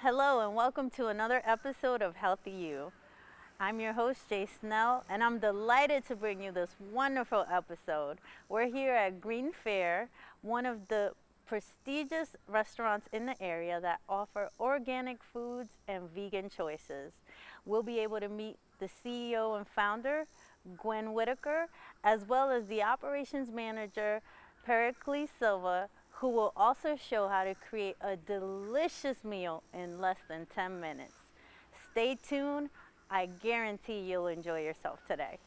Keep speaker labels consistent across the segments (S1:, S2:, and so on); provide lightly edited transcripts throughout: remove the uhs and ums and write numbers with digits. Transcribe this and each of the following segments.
S1: Hello and welcome to another episode of Healthy You. I'm your host, Jae Snell, and I'm delighted to bring you this wonderful episode. We're here at GreenFare, one of the prestigious restaurants in the area that offer organic foods and vegan choices. We'll be able to meet the CEO and founder, Gwen Whitaker, as well as the operations manager, Pericles Silva, who will also show how to create a delicious meal in less than 10 minutes. Stay tuned. I guarantee you'll enjoy yourself today.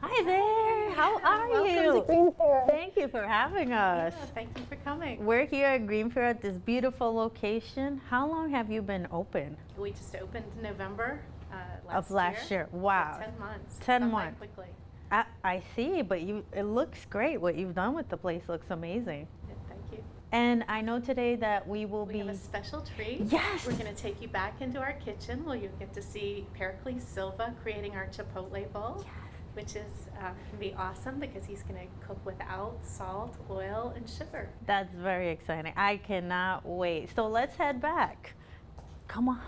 S1: Hi there, how are you?
S2: Welcome to GreenFare.
S1: Thank you for having us.
S2: Yeah, thank you for coming.
S1: We're here at GreenFare at this beautiful location. How long have you been open?
S2: We just opened in November
S1: Last year. Wow.
S2: So 10 months.
S1: 10
S2: Gone by
S1: months.
S2: Quickly.
S1: I see, but it looks great. What you've done with the place looks amazing.
S2: Yeah, thank you.
S1: And I know today that we will
S2: We
S1: be...
S2: have a special treat.
S1: Yes!
S2: We're going to take you back into our kitchen where you'll get to see Pericles Silva creating our Chipotle bowl, which is can be awesome because he's going to cook without salt, oil, and sugar.
S1: That's very exciting. I cannot wait. So let's head back. Come on.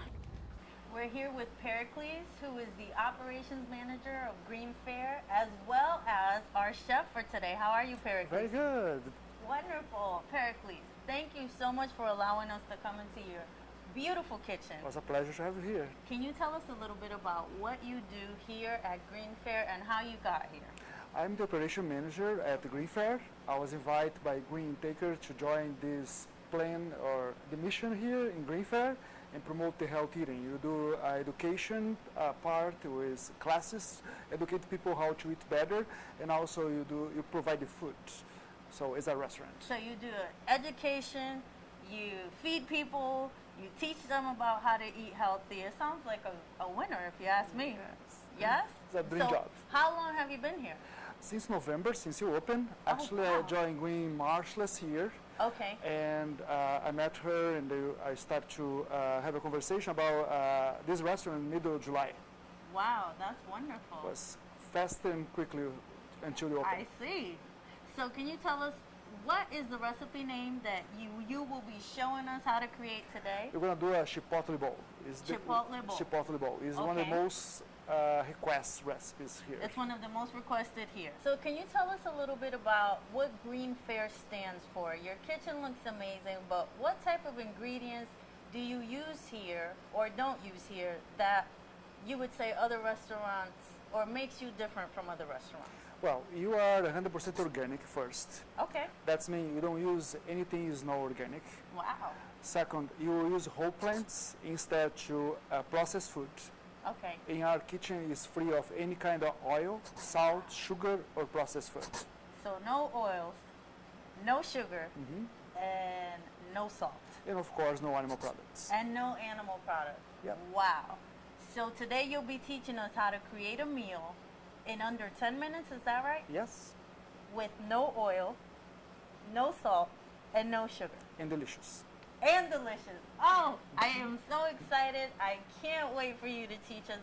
S1: We're here with Pericles, who is the operations manager of GreenFare, as well as our chef for today. How are you, Pericles?
S3: Very good.
S1: Wonderful. Pericles, thank you so much for allowing us to come into your beautiful kitchen.
S3: It was a pleasure to have you here.
S1: Can you tell us a little bit about what you do here at GreenFare and how you got here?
S3: I'm the operation manager at the GreenFare. I was invited by Green Taker to join this plan or the mission here in GreenFare and promote the health eating. You do education part with classes, educate people how to eat better, and also you provide the food. So it's a restaurant.
S1: So you do education, you feed people, you teach them about how to eat healthy. It sounds like a winner if you ask me.
S3: Yes.
S1: Yes?
S3: It's a dream job.
S1: How long have you been here?
S3: Since November, since you opened, actually I
S1: wow.
S3: joined Green March last year.
S1: Okay.
S3: And I met her and I started to have a conversation about this restaurant in middle of July.
S1: Wow, that's wonderful.
S3: It was fast and quickly until you opened.
S1: I see. So can you tell us what is the recipe name that you will be showing us how to create today?
S3: We're going to do a Chipotle bowl.
S1: Chipotle bowl.
S3: Chipotle bowl is one of the
S1: Okay.
S3: most requested recipes here.
S1: It's one of the most requested here. So can you tell us a little bit about what GreenFare stands for? Your kitchen looks amazing, but what type of ingredients do you use here or don't use here that you would say other restaurants or makes you different from other restaurants?
S3: Well, you are 100% organic first.
S1: Okay.
S3: That means you don't use anything is not organic.
S1: Wow.
S3: Second, you use whole plants instead to processed food.
S1: Okay.
S3: In our kitchen is free of any kind of oil, salt, sugar, or processed food.
S1: So no oils, no sugar, and no salt.
S3: And of course, no animal products.
S1: And no animal products.
S3: Yep.
S1: Wow. So today you'll be teaching us how to create a meal in under 10 minutes, is that right?
S3: Yes,
S1: With no oil, no salt, and no sugar.
S3: and delicious.
S1: And delicious. Oh, I am so excited. I can't wait for you to teach us.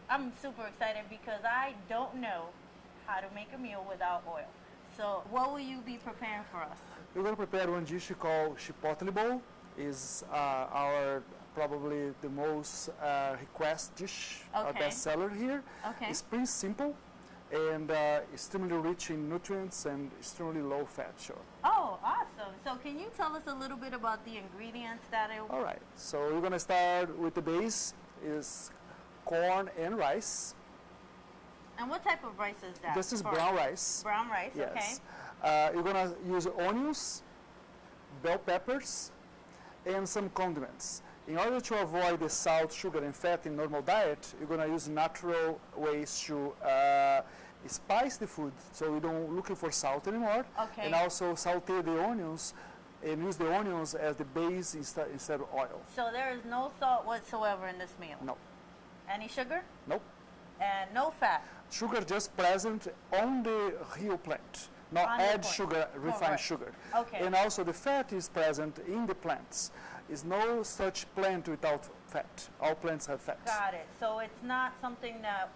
S1: I'm super excited because I don't know how to make a meal without oil. So what will you be preparing for us?
S3: We're going to prepare one dish called Chipotle bowl. Is our probably the most request dish, our
S1: Okay.
S3: best seller here.
S1: Okay.
S3: It's pretty simple and extremely rich in nutrients and extremely low fat. Sure.
S1: Oh, awesome. So can you tell us a little bit about the ingredients that it
S3: All right. So we're going to start with the base is corn and rice.
S1: And what type of rice is that?
S3: This is
S1: For-
S3: brown rice.
S1: Brown rice, okay.
S3: Yes. You're going to use onions, bell peppers, and some condiments. In order to avoid the salt, sugar, and fat in normal diet, you're going to use natural ways to spice the food, so we don't looking for salt anymore.
S1: Okay.
S3: And also saute the onions and use the onions as the base instead of oil.
S1: So there is no salt whatsoever in this meal?
S3: No.
S1: Any sugar?
S3: Nope.
S1: And no fat?
S3: Sugar just present on the real plant, not
S1: On the
S3: add
S1: plant.
S3: sugar, refined
S1: Correct.
S3: sugar.
S1: Okay.
S3: And also the fat is present in the plants. Is no such plant without fat. All plants have fat.
S1: Got it. So it's not something that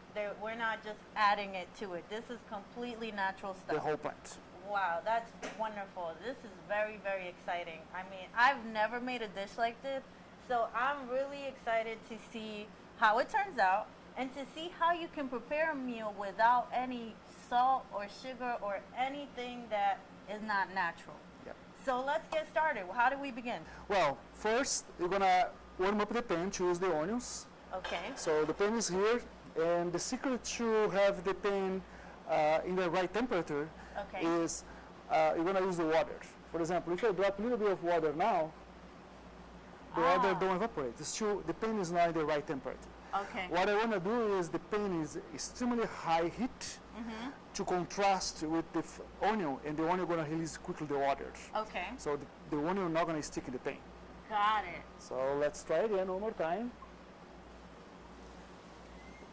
S1: we're not just adding it to it. This is completely natural stuff.
S3: The whole plant.
S1: Wow, that's wonderful. This is very, very exciting. I mean, I've never made a dish like this, so I'm really excited to see how it turns out and to see how you can prepare a meal without any salt or sugar or anything that is not natural.
S3: Yep.
S1: So let's get started. How do we begin?
S3: Well, first you're gonna warm up the pan to use the onions.
S1: Okay.
S3: So the pan is here, and the secret to have the pan in the right temperature
S1: Okay.
S3: is you're gonna use the water. For example, if I drop a little bit of water now, the water don't evaporate. It's still, the pan is not in the right temperature.
S1: Okay.
S3: What I want to do is the pan is extremely high heat to contrast with the onion, and the onion going to release quickly the water.
S1: Okay.
S3: So the onion is not going to stick in the pan.
S1: Got it.
S3: So let's try again one more time.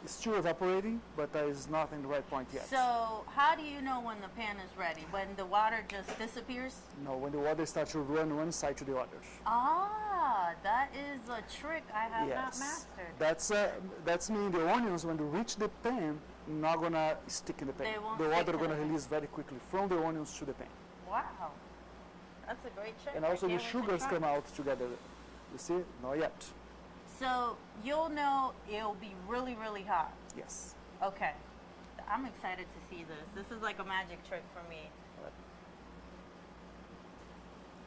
S3: It's still evaporating, but there is not in the right point yet.
S1: So how do you know when the pan is ready? When the water just disappears?
S3: No, when the water starts to run one side to the other.
S1: Ah, that is a trick I have not mastered.
S3: That's mean the onions when they reach the pan, not gonna stick in the pan.
S1: They won't
S3: The
S1: stick
S3: water
S1: to
S3: gonna
S1: the pan.
S3: release very quickly from the onions to the pan.
S1: Wow. That's a great trick.
S3: And
S1: I
S3: also the
S1: can't wait to
S3: sugars
S1: try.
S3: come out together. You see? Not yet.
S1: So you'll know it'll be really, really hot.
S3: Yes.
S1: Okay. I'm excited to see this. This is like a magic trick for me.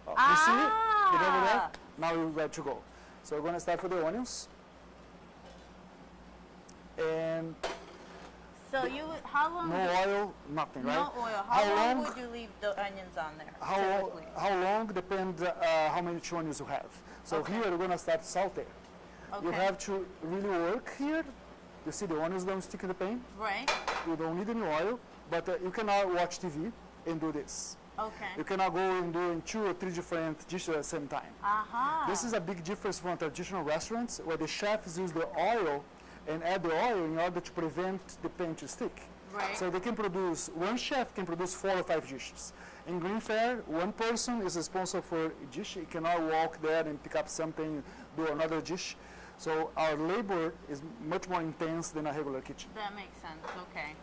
S3: Oh, you see it? Get over there?
S1: Ah!
S3: Now you're ready to go. So we're gonna start with the onions. And
S1: So how long?
S3: no oil, nothing, right?
S1: No oil. How long would you leave the onions on there? Typically?
S3: How long depends how many onions you have. So
S1: Okay.
S3: here we're gonna start sauté. You
S1: Okay.
S3: have to really work here. You see the onions don't stick in the pan.
S1: Right.
S3: You don't need any oil, but you cannot watch TV and do this.
S1: Okay.
S3: You cannot go and do in 2 or 3 different dishes at the same time.
S1: Aha.
S3: This is a big difference from traditional restaurants where the chefs use the oil and add the oil in order to prevent the pan to stick.
S1: Right.
S3: So they can produce, one chef can produce 4 or 5 dishes. In GreenFare, one person is responsible for a dish. He cannot walk there and pick up something, do another dish. So our labor is much more intense than a regular kitchen.
S1: That makes sense. Okay.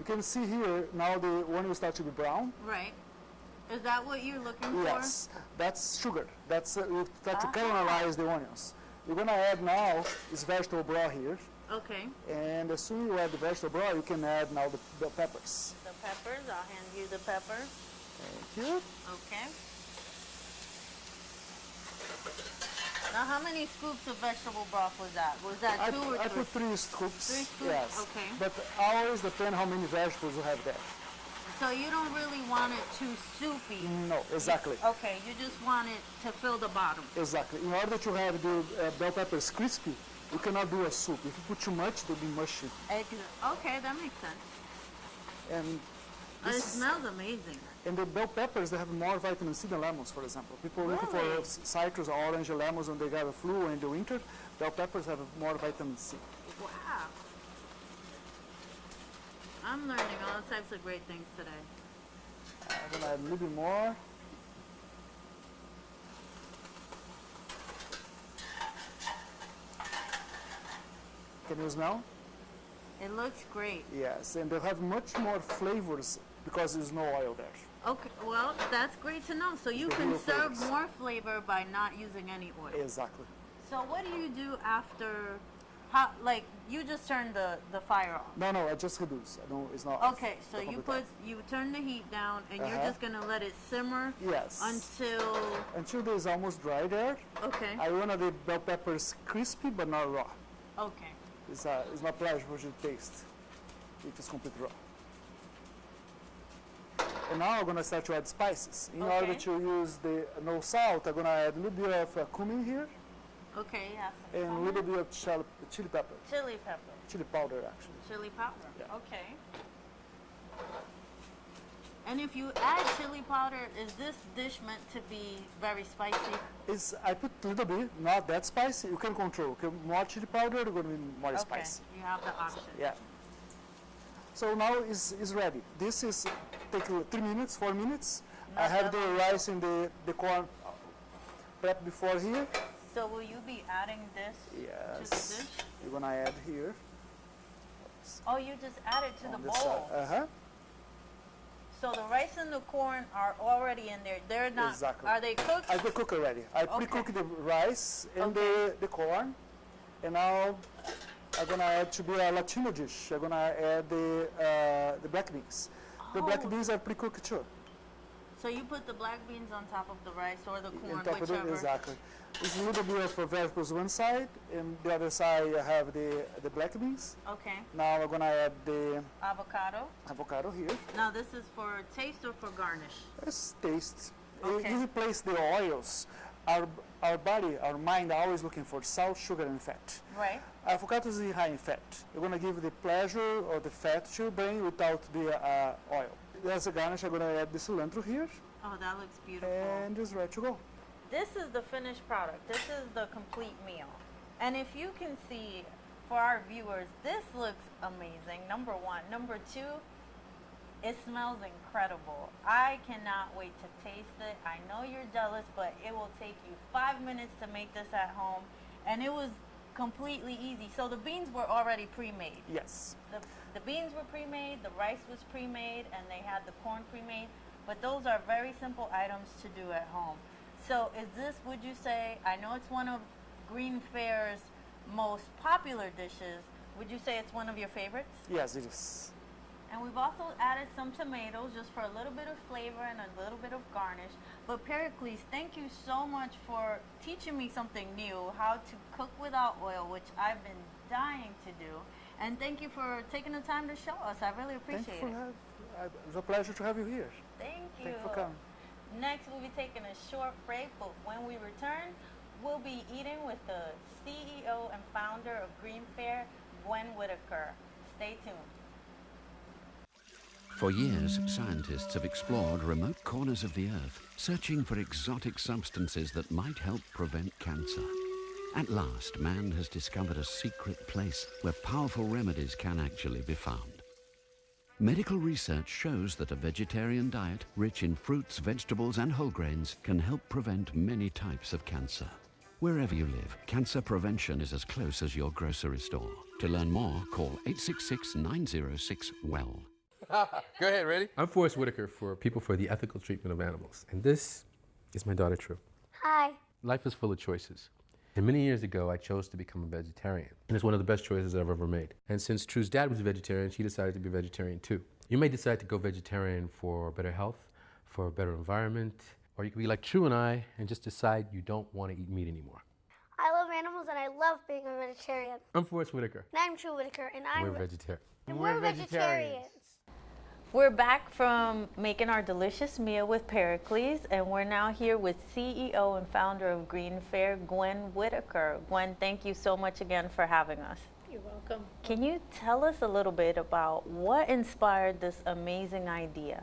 S3: You can see here now the onion start to be brown.
S1: Right. Is that what you're looking for?
S3: Yes, that's sugar. That's we start to
S1: Ah.
S3: caramelize the onions. You're gonna add now this vegetable broth here,
S1: Okay.
S3: and as soon as you add the vegetable broth, you can add now the bell peppers.
S1: The peppers. I'll hand you the peppers.
S3: Thank you.
S1: Okay. Now, how many scoops of vegetable broth was that? Was that
S3: I,
S1: two or
S3: I
S1: three?
S3: put 3 scoops.
S1: 3 scoops?
S3: Yes.
S1: Okay.
S3: But always depend how many vegetables you have there.
S1: So you don't really want it too soupy.
S3: No, exactly.
S1: Okay, you just want it to fill the bottom.
S3: Exactly. In order to have the bell peppers crispy, you cannot do a soup. If you put too much, they'll be mushy.
S1: Okay, that makes sense.
S3: And
S1: It
S3: this is-
S1: smells amazing.
S3: and the bell peppers, they have more vitamin C than lemons, for example. People looking
S1: Really?
S3: for citrus, orange, and lemons when they have a flu in the winter. Bell peppers have more vitamin C.
S1: Wow. I'm learning all types of great things today.
S3: I'm gonna add a little bit more. Can you smell?
S1: It looks great.
S3: Yes, and they have much more flavors because there's no oil there.
S1: Okay, well, that's great to know. So you
S3: The
S1: can
S3: real
S1: serve
S3: flavors.
S1: more flavor by not using any oil.
S3: Exactly.
S1: So what do you do after, how, like, you just turn the fire off?
S3: No, I just reduce. I don't, it's not.
S1: Okay, so
S3: the
S1: you
S3: complete
S1: you turn the heat down and you're
S3: Uh-huh.
S1: just gonna let it simmer
S3: Yes.
S1: until,
S3: Until it's almost dry there.
S1: okay,
S3: I want the bell peppers crispy but not raw.
S1: okay.
S3: It's not pleasurable to taste if it's completely raw. And now I'm gonna start to add spices. In order
S1: Okay.
S3: to use the no salt, I'm gonna add a little bit of cumin here
S1: Okay, yeah.
S3: and a little bit of chili pepper,
S1: Chili pepper,
S3: chili powder actually.
S1: chili powder,
S3: Yeah.
S1: okay. And if you add chili powder, is this dish meant to be very spicy?
S3: I put a little bit, not that spicy. You can control. Okay, more chili powder, you're going to be more spicy.
S1: You have the option.
S3: Yeah. So now is ready. This is take 3 minutes, 4 minutes.
S1: Not
S3: I have
S1: that
S3: the
S1: long.
S3: rice and the corn prepped before here.
S1: So will you be adding this to
S3: Yes.
S1: the dish?
S3: You're gonna add here.
S1: Oh, you just add it to the
S3: on this
S1: bowl.
S3: side.
S1: So the rice and the corn are already in there. They're not.
S3: Exactly.
S1: Are they cooked?
S3: I cook already. I
S1: Okay.
S3: pre-cook the rice and
S1: Okay.
S3: the corn, and now I'm gonna add to be a Latino dish. I'm gonna add the black beans. The black
S1: Oh.
S3: beans are pre-cooked too.
S1: So you put the black beans on top of the rice or the corn,
S3: On top of it,
S1: whichever.
S3: exactly. It's a little bit of vegetables one side, and the other side I have the black beans.
S1: Okay.
S3: Now I'm gonna add the
S1: Avocado.
S3: avocado here.
S1: Now this is for taste or for garnish?
S3: Let's taste.
S1: Okay.
S3: You replace the oils. Our body, our mind are always looking for salt, sugar, and fat.
S1: Right.
S3: Avocado is high in fat. You're gonna give the pleasure or the fat to your brain without the oil. As a garnish, I'm gonna add the cilantro here,
S1: Oh, that looks beautiful.
S3: and it's ready to go.
S1: This is the finished product. This is the complete meal. And if you can see, for our viewers, this looks amazing, number one. Number two, it smells incredible. I cannot wait to taste it. I know you're jealous, but it will take you 5 minutes to make this at home. And it was completely easy. So the beans were already pre-made.
S3: Yes.
S1: The beans were pre-made, the rice was pre-made, and they had the corn pre-made. But those are very simple items to do at home. So is this, would you say, I know it's one of GreenFare's most popular dishes. Would you say it's one of your favorites?
S3: Yes, it is.
S1: And we've also added some tomatoes just for a little bit of flavor and a little bit of garnish. But Pericles, thank you so much for teaching me something new, how to cook without oil, which I've been dying to do. And thank you for taking the time to show us. I really appreciate it.
S3: It's a pleasure to have you here.
S1: Thank you.
S3: Thank you for coming.
S1: Next, we'll be taking a short break, but when we return, we'll be eating with the CEO and founder of GreenFare, Gwen Whitaker. Stay tuned.
S4: For years, scientists have explored remote corners of the Earth, searching for exotic substances that might help prevent cancer. At last, man has discovered a secret place where powerful remedies can actually be found. Medical research shows that a vegetarian diet rich in fruits, vegetables, and whole grains can help prevent many types of cancer. Wherever you live, cancer prevention is as close as your grocery store. To learn more, call 866-906-WELL.
S5: Go ahead, ready? I'm Forrest Whitaker for People for the Ethical Treatment of Animals. And this is my daughter, True.
S6: Hi.
S5: Life is full of choices. And many years ago, I chose to become a vegetarian. And it's one of the best choices I've ever made. And since True's dad was a vegetarian, she decided to be a vegetarian too. You may decide to go vegetarian for better health, for a better environment, or you could be like True and I and just decide you don't want to eat meat anymore.
S6: I love animals and I love being a vegetarian.
S5: I'm Forrest Whitaker.
S6: And I'm True Whitaker and
S5: We're vegetarian.
S6: and we're vegetarians.
S1: We're back from making our delicious meal with Pericles, and we're now here with CEO and founder of GreenFare, Gwen Whitaker. Gwen, thank you so much again for having us.
S2: You're welcome.
S1: Can you tell us a little bit about what inspired this amazing idea?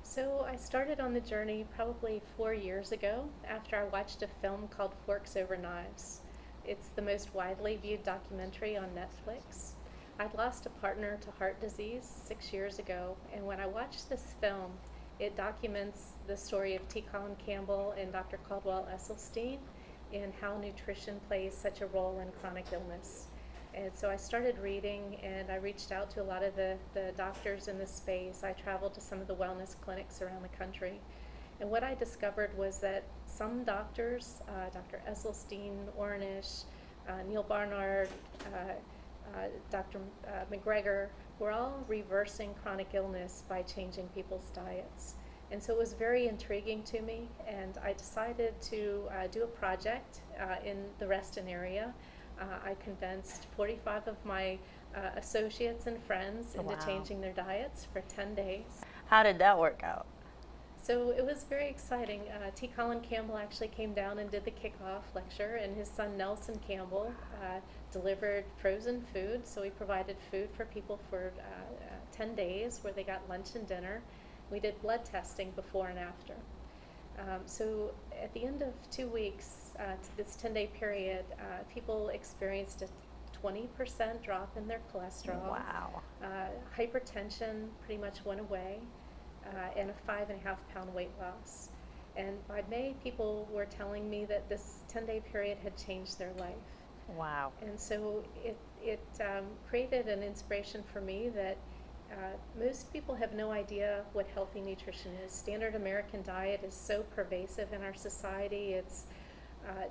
S2: So I started on the journey probably 4 years ago after I watched a film called Forks Over Knives. It's the most widely viewed documentary on Netflix. I'd lost a partner to heart disease 6 years ago, and when I watched this film, it documents the story of T. Colin Campbell and Dr. Caldwell Esselstyn and how nutrition plays such a role in chronic illness. And so I started reading, and I reached out to a lot of the doctors in this space. I traveled to some of the wellness clinics around the country. And what I discovered was that some doctors, Dr. Esselstyn, Ornish, Neil Barnard, Dr. McGregor, were all reversing chronic illness by changing people's diets. And so it was very intriguing to me, and I decided to do a project in the Reston area. I convinced 45 of my associates and friends into
S1: Wow.
S2: changing their diets for 10 days.
S1: How did that work out?
S2: So it was very exciting. T. Colin Campbell actually came down and did the kickoff lecture, and his son Nelson Campbell delivered frozen food. So he provided food for people for 10 days where they got lunch and dinner. We did blood testing before and after. So at the end of 2 weeks, to this 10-day period, people experienced a 20% drop in their cholesterol.
S1: Wow.
S2: Hypertension pretty much went away, and a 5.5-pound weight loss. And by May, people were telling me that this 10-day period had changed their life.
S1: Wow.
S2: And so it created an inspiration for me that most people have no idea what healthy nutrition is. Standard American diet is so pervasive in our society. It's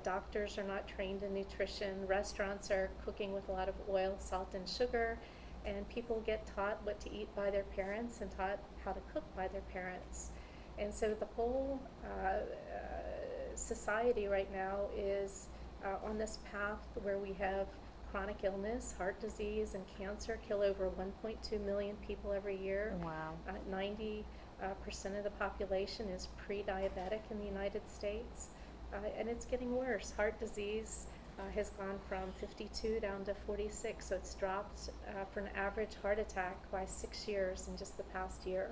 S2: doctors are not trained in nutrition. Restaurants are cooking with a lot of oil, salt, and sugar. And people get taught what to eat by their parents and taught how to cook by their parents. And so the whole society right now is on this path where we have chronic illness, heart disease, and cancer kill over 1.2 million people every year.
S1: Wow.
S2: 90% of the population is pre-diabetic in the United States. And it's getting worse. Heart disease has gone from 52 down to 46, so it's dropped for an average heart attack by 6 years in just the past year.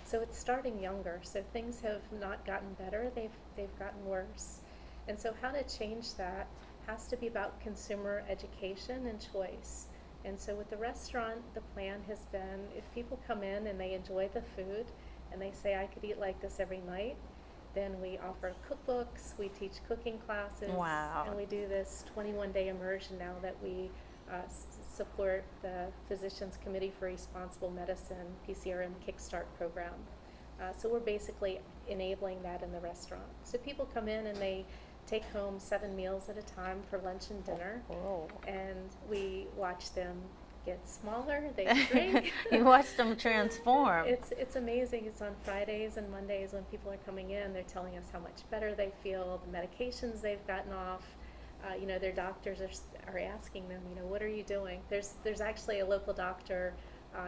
S2: So it's starting younger. So things have not gotten better, they've gotten worse. And so how to change that has to be about consumer education and choice. And so with the restaurant, the plan has been, if people come in and they enjoy the food and they say, I could eat like this every night, then we offer cookbooks, we teach cooking classes.
S1: Wow.
S2: And we do this 21-day immersion now that we support the Physicians Committee for Responsible Medicine, PCRM KickStart program. So we're basically enabling that in the restaurant. So people come in and they take home 7 meals at a time for lunch and dinner.
S1: Whoa.
S2: And we watch them get smaller, they shrink.
S1: You watch them transform.
S2: It's amazing. It's on Fridays and Mondays when people are coming in, they're telling us how much better they feel, the medications they've gotten off. Their doctors are asking them, what are you doing? There's actually a local doctor,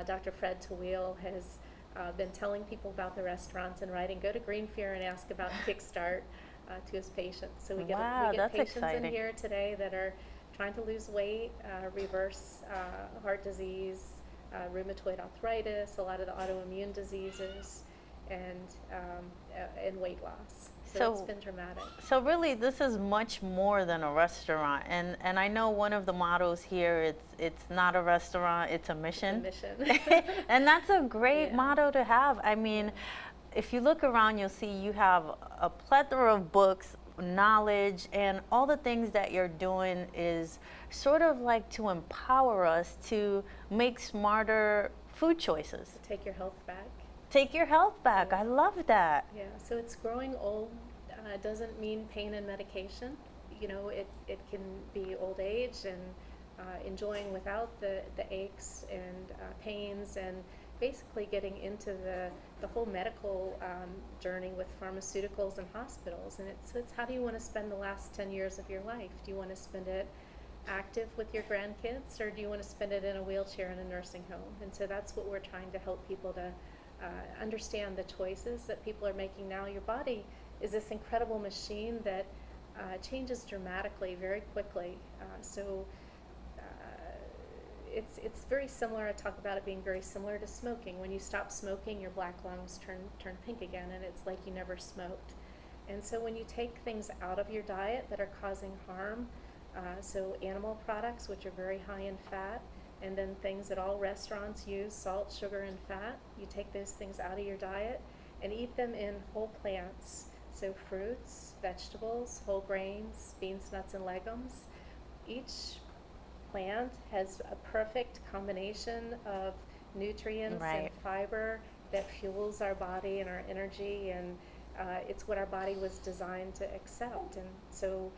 S2: Dr. Fred Tawil, has been telling people about the restaurants and writing, go to GreenFare and ask about KickStart to his patients. So we get
S1: that's
S2: patients
S1: exciting.
S2: in here today that are trying to lose weight, reverse heart disease, rheumatoid arthritis, a lot of the autoimmune diseases, and weight loss. So it's been dramatic.
S1: So really, this is much more than a restaurant. And I know one of the mottos here, it's not a restaurant, it's a mission.
S2: It's a mission.
S1: And that's a great motto to have. I mean, if you look around, you'll see you have a plethora of books, knowledge, and all the things that you're doing is sort of like to empower us to make smarter food choices.
S2: Take your health back.
S1: Take your health back. I love that.
S2: Yeah, so it's growing old doesn't mean pain and medication. It can be old age and enjoying without the aches and pains, and basically getting into the whole medical journey with pharmaceuticals and hospitals. And it's how do you want to spend the last 10 years of your life? Do you want to spend it active with your grandkids, or do you want to spend it in a wheelchair in a nursing home? And so that's what we're trying to help people to understand, the choices that people are making now. Your body is this incredible machine that changes dramatically very quickly. It's very similar. I talk about it being very similar to smoking. When you stop smoking, your black lungs turn pink again, and it's like you never smoked. And so when you take things out of your diet that are causing harm, so animal products, which are very high in fat, and then things that all restaurants use, salt, sugar, and fat, you take those things out of your diet and eat them in whole plants. So fruits, vegetables, whole grains, beans, nuts, and legumes. Each plant has a perfect combination of nutrients and fiber that fuels our body and our energy, and it's what our body was designed to accept. And so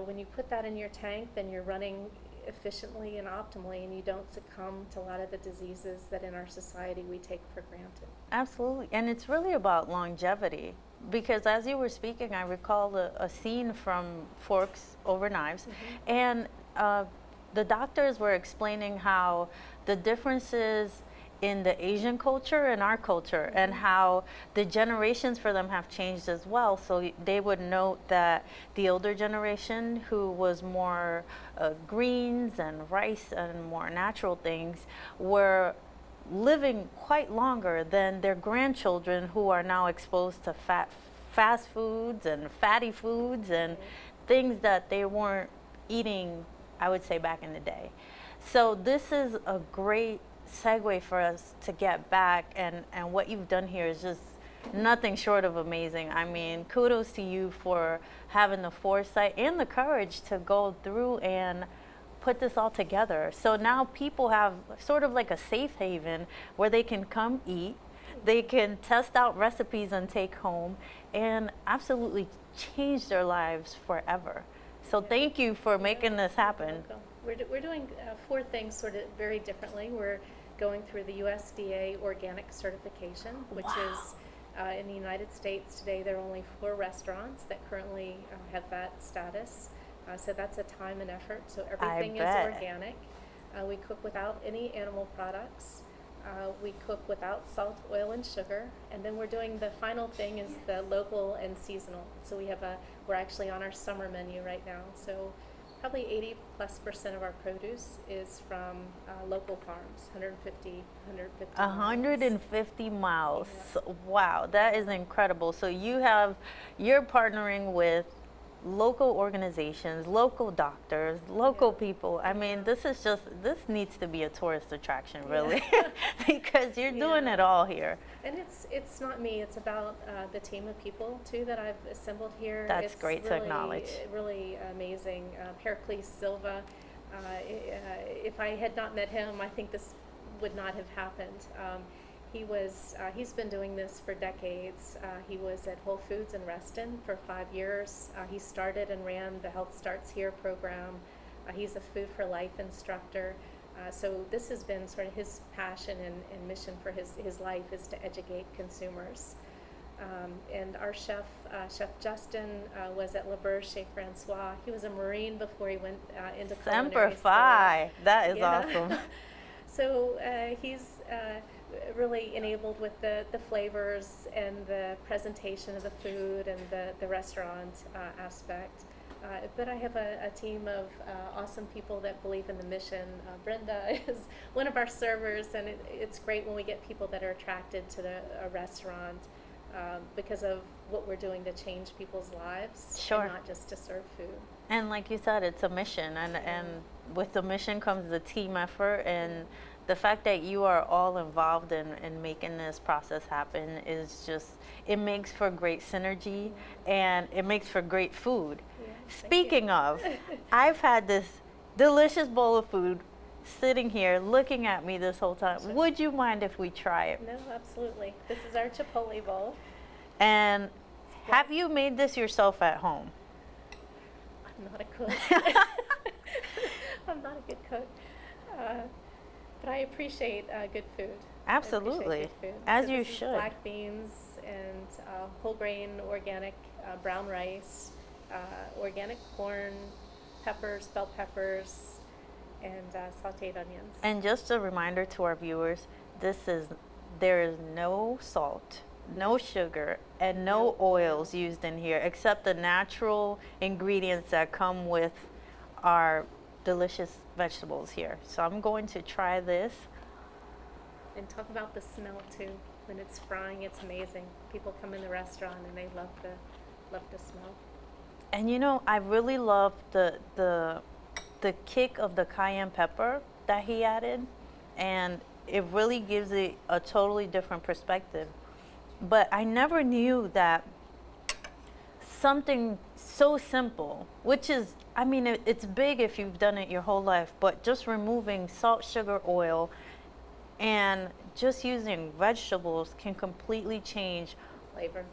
S2: when you put that in your tank, then you're running efficiently and optimally, and you don't succumb to a lot of the diseases that in our society we take for granted.
S1: Absolutely. And it's really about longevity, because as you were speaking, I recall a scene from Forks Over Knives, and the doctors were explaining how the differences in the Asian culture and our culture, and how the generations for them have changed as well. So they would note that the older generation, who was more greens and rice and more natural things, were living quite longer than their grandchildren who are now exposed to fast foods and fatty foods and things that they weren't eating, I would say, back in the day. So this is a great segue for us to get back, and what you've done here is just nothing short of amazing. I mean, kudos to you for having the foresight and the courage to go through and put this all together. So now people have sort of like a safe haven where they can come eat, they can test out recipes and take home and absolutely change their lives forever. So thank you for making this happen.
S2: We're doing 4 things sort of very differently. We're going through the USDA organic certification, which is in the United States today there are only 4 restaurants that currently have that status. So that's a time and effort. So everything is organic. We cook without any animal products. We cook without salt, oil, and sugar. And then we're doing the final thing is the local and seasonal. So we're actually on our summer menu right now. So probably 80+% of our produce is from local farms,
S1: 150 miles.
S2: Yeah.
S1: Wow, that is incredible. So you're partnering with local organizations, local doctors, local people. I mean, this needs to be a tourist attraction, really, because you're doing it all here.
S2: And it's not me, it's about the team of people too that I've assembled here.
S1: That's
S2: it's
S1: great to acknowledge.
S2: Really amazing. Pericles Silva, if I had not met him, I think this would not have happened. He's been doing this for decades. He was at Whole Foods in Reston for 5 years. He started and ran the Health Starts Here program. He's a Food for Life instructor. So this has been sort of his passion and mission for his life is to educate consumers. And our chef, Chef Justin, was at Le Berge Chez Francois. He was a Marine before he went into culinary
S1: Semper Fi. That is awesome.
S2: So he's really enabled with the flavors and the presentation of the food and the restaurant aspect. But I have a team of awesome people that believe in the mission. Brenda is one of our servers, and it's great when we get people that are attracted to a restaurant because of what we're doing to change people's lives,
S1: Sure.
S2: and not just to serve food.
S1: And like you said, it's a mission, and with the mission comes the team effort, and the fact that you are all involved in making this process happen is just, it makes for great synergy, and it makes for great food.
S2: Yeah,
S1: Speaking of, I've had this delicious bowl of food sitting here looking at me this whole time.
S2: Sure.
S1: Would you mind if we try it?
S2: No, absolutely. This is our Chipotle bowl.
S1: And have you made this yourself at home?
S2: I'm not a cook. I'm not a good cook. But I appreciate good food.
S1: Absolutely,
S2: I appreciate good food.
S1: as
S2: So
S1: you
S2: this is
S1: should.
S2: Black beans and whole grain organic brown rice, organic corn, peppers, bell peppers, and sauteed onions.
S1: And just a reminder to our viewers, there is no salt, no sugar, and no oils used in here except the natural ingredients that come with our delicious vegetables here. So I'm going to try this.
S2: And talk about the smell too. When it's frying, it's amazing. People come in the restaurant and they love the smell.
S1: And you know, I really love the kick of the cayenne pepper that he added, and it really gives it a totally different perspective. But I never knew that something so simple, which is, I mean, it's big if you've done it your whole life, but just removing salt, sugar, oil, and just using vegetables can completely change
S2: Flavor.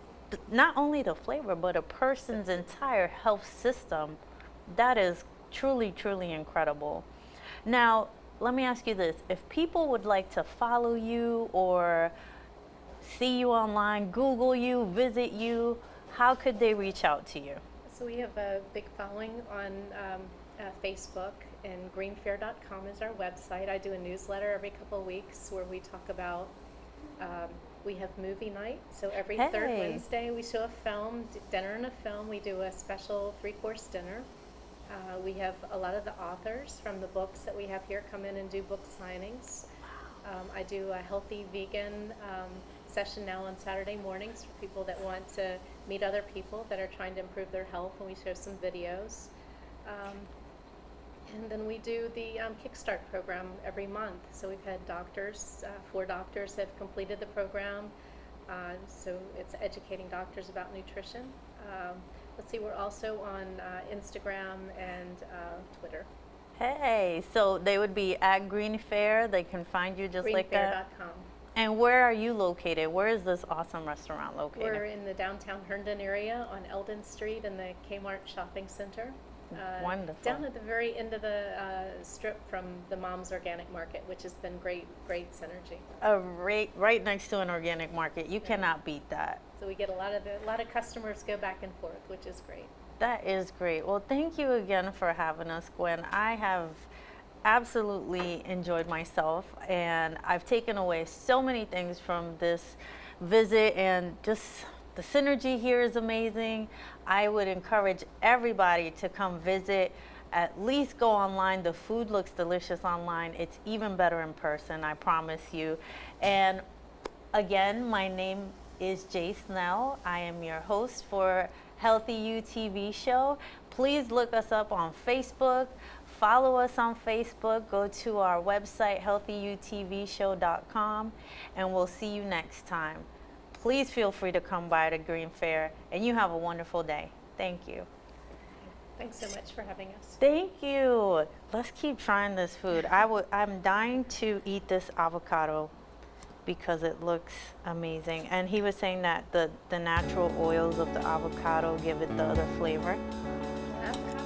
S1: not only the flavor, but a person's entire health system. That is truly, truly incredible. Now, let me ask you this. If people would like to follow you or see you online, Google you, visit you, how could they reach out to you?
S2: So we have a big following on Facebook, and greenfare.com is our website. I do a newsletter every couple of weeks where we talk about, we have movie night. So every third
S1: Hey.
S2: Wednesday we show a film, dinner and a film. We do a special 3-course dinner. We have a lot of the authors from the books that we have here come in and do book signings. I do a healthy vegan session now on Saturday mornings for people that want to meet other people that are trying to improve their health, and we show some videos. And then we do the KickStart program every month. So we've had doctors, 4 doctors have completed the program. So it's educating doctors about nutrition. Let's see, we're also on Instagram and Twitter.
S1: Hey, so they would be at GreenFare. They can find you just like that.
S2: GreenFare.com.
S1: And where are you located? Where is this awesome restaurant located?
S2: We're in the downtown Herndon area on Eldon Street in the Kmart Shopping Center.
S1: Wonderful.
S2: Down at the very end of the strip from the Mom's Organic Market, which has been great synergy.
S1: Right next to an organic market. You cannot beat that.
S2: So we get a lot of customers go back and forth, which is great.
S1: That is great. Well, thank you again for having us, Gwen. I have absolutely enjoyed myself, and I've taken away so many things from this visit, and just the synergy here is amazing. I would encourage everybody to come visit. At least go online. The food looks delicious online. It's even better in person, I promise you. And again, my name is Jae Snell. I am your host for Healthy You TV show. Please look us up on Facebook. Follow us on Facebook. Go to our website, healthyutvshow.com, and we'll see you next time. Please feel free to come by to GreenFare, and you have a wonderful day. Thank you.
S2: Thanks so much for having us.
S1: Thank you. Let's keep trying this food. I'm dying to eat this avocado because it looks amazing. And he was saying that the natural oils of the avocado give it the other flavor.
S2: Avocado